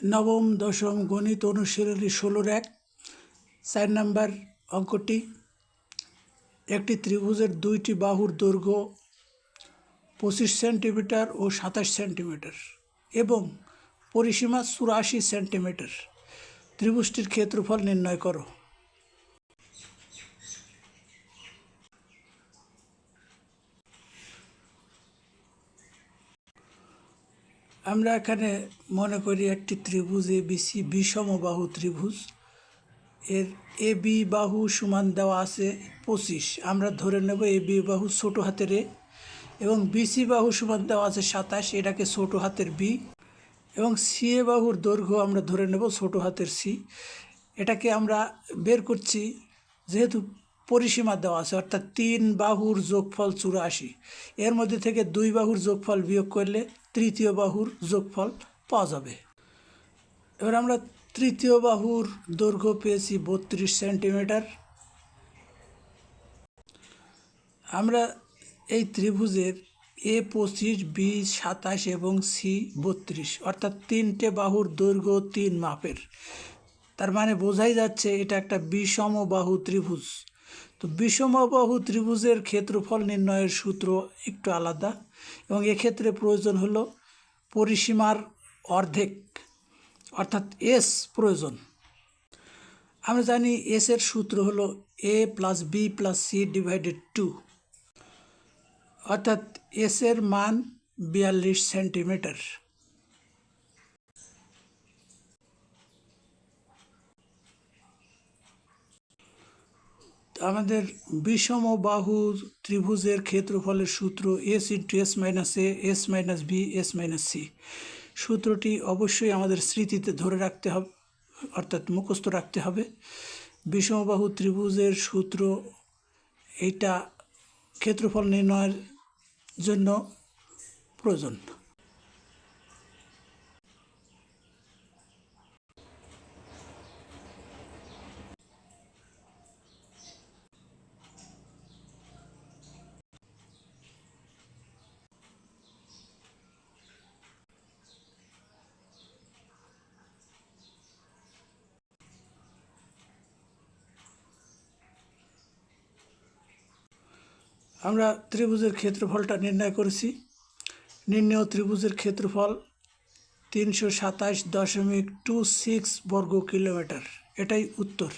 নবম দশম গণিত অনুশীলনী 16-র 1 4 নম্বর অঙ্কটি। একটি ত্রিভুজের দুইটি বাহুর দৈর্ঘ্য 25 সেন্টিমিটার ও 27 সেন্টিমিটার এবং পরিসীমা 84 সেন্টিমিটার। ত্রিভুজটির ক্ষেত্রফল নির্ণয় করো। আমরা এখানে মনে করি একটি ত্রিভুজ এবিসি বিষমবাহু ত্রিভুজ। এর এ বি বাহু সমান দেওয়া আছে 25। আমরা ধরে নেব এ বি বাহু ছোটো হাতের এ, এবং বিসি বাহু সমান দেওয়া আছে 27, এটাকে ছোটো হাতের বি, এবং সি এ বাহুর দৈর্ঘ্য আমরা ধরে নেব ছোটো হাতের সি। এটাকে আমরা বের করছি যেহেতু পরিসীমা দেওয়া আছে, অর্থাৎ 3 বাহুর যোগফল 84। এর মধ্যে থেকে 2 বাহুর যোগফল বিয়োগ করলে তৃতীয় বাহুর যোগফল পাওয়া যাবে। এবার আমরা তৃতীয় বাহুর দৈর্ঘ্য পেয়েছি 32 সেন্টিমিটার। আমরা এই ত্রিভুজের এ 25, বি 27 এবং সি 32, অর্থাৎ 3টে বাহুর দৈর্ঘ্য 3 মাপের। তার মানে বোঝাই যাচ্ছে এটা একটা বিষমবাহু ত্রিভুজ। তো বিষমবাহু ত্রিভুজের ক্ষেত্রফল নির্ণয়ের সূত্র একটু আলাদা, এবং এক্ষেত্রে প্রয়োজন হলো পরিসীমার অর্ধেক, অর্থাৎ এস প্রয়োজন। আমরা জানি এস এর সূত্র হলো A plus B plus C divided 2, অর্থাৎ এস এর মান 42 সেন্টিমিটার। আমাদের বিষমবাহু ত্রিভুজের ক্ষেত্রফলের সূত্র S into S minus A, S minus B, S minus C. সূত্রটি অবশ্যই আমাদের স্মৃতিতে ধরে রাখতে হবে, অর্থাৎ মুখস্থ রাখতে হবে। বিষমবাহু ত্রিভুজের সূত্র এইটা ক্ষেত্রফল নির্ণয়ের জন্য প্রয়োজন। আমরা ত্রিভুজের ক্ষেত্রফলটা নির্ণয় করেছি। নির্ণেয় ত্রিভুজের ক্ষেত্রফল 327.26 বর্গ কিলোমিটার। এটাই উত্তর।